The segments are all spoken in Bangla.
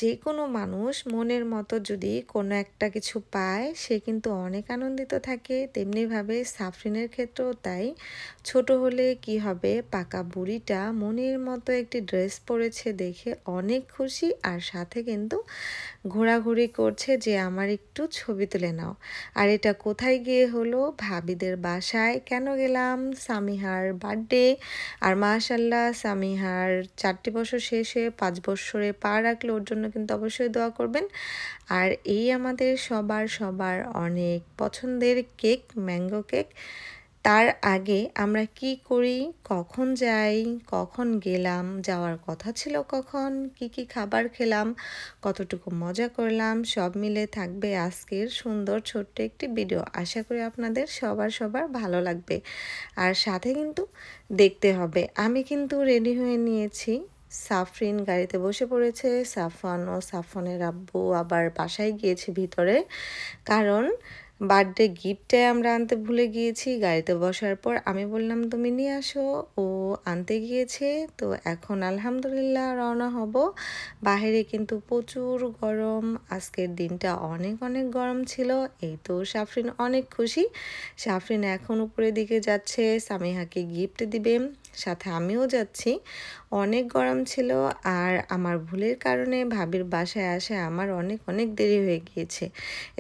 যেকোনো মানুষ মনের মতো যদি কোনো একটা কিছু পায় সে কিন্তু অনেক আনন্দিত থাকে, তেমনিভাবে সাফরিনের ক্ষেত্রেও তাই। ছোট হলে কি হবে, পাকা বুড়িটা মনের মতো একটি ড্রেস পরেছে দেখে অনেক খুশি, আর সাথে কিন্তু ঘোরাঘুরি করছে যে আমার একটু ছবি তুলে নাও। আর এটা কোথায় গিয়ে হলো, ভাবিদের বাসায়। কেন গেলাম, সামিহার বার্থডে। আর মাশাল্লাহ সামিহার 4টি বছর শেষে 5 বছরে পা রাখলে ওর জন্য কিন্তু অবশ্যই দোয়া করবেন। আর এই আমাদের সবার অনেক পছন্দের কেক, ম্যাঙ্গো কেক। তার আগে আমরা কি করি, কখন যাই, কখন গেলাম, যাওয়ার কথা ছিল কখন, কি খাবার খেলাম, কতটুকু মজা করলাম, সব মিলে থাকবে আজকের সুন্দর ছোট্ট একটি ভিডিও। আশা করি আপনাদের সবার ভালো লাগবে। আর সাথে কিন্তু দেখতে হবে, আমি কিন্তু রেডি হয়ে নিয়েছি। সাফরিন গাড়িতে বসে পড়েছে, সাফওয়ান ও সাফওয়ানের আব্বু আবার বাসায় গিয়েছে ভিতরে, কারণ বার্থডে গিফটটাই আমরা আনতে ভুলে গিয়েছি। গাড়িতে বসার পর আমি বললাম তুমি নিয়ে আসো, ও আনতে গিয়েছে। তো এখন আলহামদুলিল্লাহ রওনা হব। বাইরে কিন্তু প্রচুর গরম, আজকের দিনটা অনেক গরম ছিল। এই তো সাফরিন অনেক খুশি। সাফরিন এখন উপরের দিকে যাচ্ছে, সামিহাকে গিফট দিবে, সাথে আমিও যাচ্ছি। অনেক গরম ছিল, আর আমার ভুলের কারণে ভাবির বাসায় আসে আমার অনেক দেরি হয়ে গিয়েছে।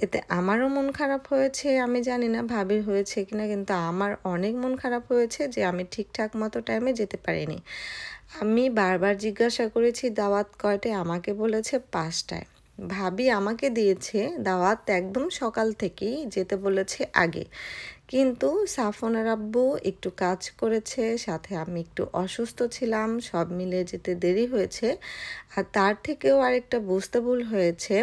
এতে আমারও মন খারাপ হয়েছে, আমি জানি না ভাবির হয়েছে কিনা, কিন্তু আমার অনেক মন খারাপ হয়েছে যে আমি ঠিকঠাক মতো টাইমে যেতে পারিনি। আমি বারবার জিজ্ঞাসা করেছি দাওয়াত কয়টায়, আমাকে বলেছে 5টায়। ভাবি আমাকে দিয়েছে দাওয়াত একদম সকাল থেকেই, যেতে বলেছে আগে। কিন্তু সাফওয়ানের আব্বু একটু কাজ করেছে, সাথে আমি একটু অসুস্থ ছিলাম, সব মিলে যেতে দেরি হয়েছে। আর তার থেকেও আরেকটা বুঝতে ভুল হয়েছে,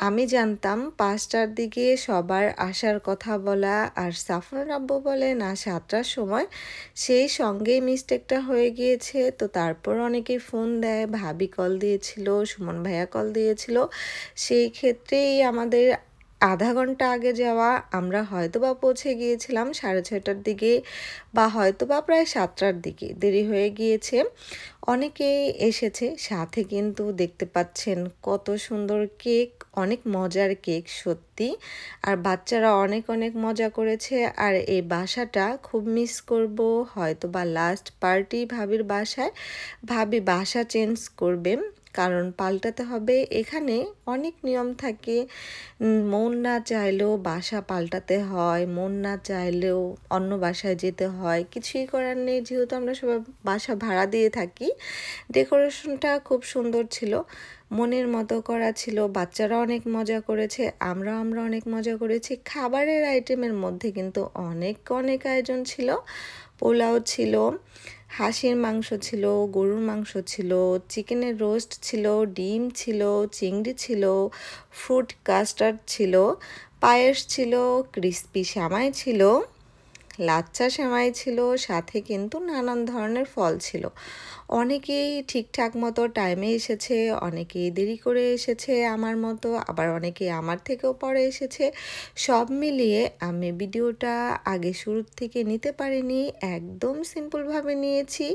আমি জানতাম 5টার দিকে সবার আসার কথা বলা, আর সাফওয়ানের আব্বু বলে না 7টার সময়, সেই সঙ্গেই মিস্টেকটা হয়ে গিয়েছে। তো তারপর অনেকেই ফোন দেয়, ভাবি কল দিয়েছিল, সুমন ভাইয়া কল দিয়েছিল, সেই ক্ষেত্রেই আমাদের আধা ঘন্টা আগে যাওয়া, আমরা হয়তোবা পৌঁছে গিয়েছিলাম 6:30টার দিকে, বা হয়তোবা প্রায় 7টার দিকে, দেরি হয়ে গিয়েছে। অনেকেই এসেছে, সাথে কিন্তু দেখতে পাচ্ছেন কত সুন্দর কেক, অনেক মজার কেক সত্যি। আর বাচ্চারা অনেক মজা করেছে। আর এই বাসাটা খুব মিস করব, হয়তোবা লাস্ট পার্টি ভাবির বাসায়। ভাবি বাসা চেঞ্জ করবে, কারণ পাল্টাতে হবে। এখানে অনেক নিয়ম থাকে, মন না চাইলেও বাসা পাল্টাতে হয়, মন না চাইলেও অন্য বাসায় যেতে হয়, কিছুই করার নেই, যেহেতু আমরা সবাই বাসা ভাড়া দিয়ে থাকি। ডেকোরেশনটা খুব সুন্দর ছিল, মনের মতো করা ছিল, বাচ্চারা অনেক মজা করেছে, আমরা অনেক মজা করেছি। খাবারের আইটেমের মধ্যে কিন্তু অনেক আয়োজন ছিল। পোলাও ছিল, হাঁসের মাংস ছিল, গরুর মাংস ছিল, চিকেনের রোস্ট ছিল, ডিম ছিল, চিংড়ি ছিল, ফ্রুট কাস্টার্ড ছিল, পায়েস ছিল, ক্রিস্পি সেমাই ছিল, লাচ্চা সেমাই ছিল, সাথে কিন্তু নানান ধরনের ফল ছিল। অনেকেই ঠিকঠাক মতো টাইমে এসেছে, অনেকেই দেরি করে এসেছে আমার মতো, আবার অনেকেই আমার থেকেও পরে এসেছে। সব মিলিয়ে আমি ভিডিওটা আগে শুরুর থেকে নিতে পারিনি, একদম সিম্পলভাবে নিয়েছি।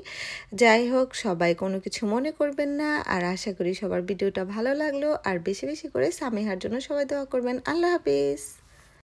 যাই হোক, সবাই কোনো কিছু মনে করবেন না, আর আশা করি সবার ভিডিওটা ভালো লাগলো। আর বেশি করে সামিহার জন্য সবাই দোয়া করবেন। আল্লাহ হাফিজ।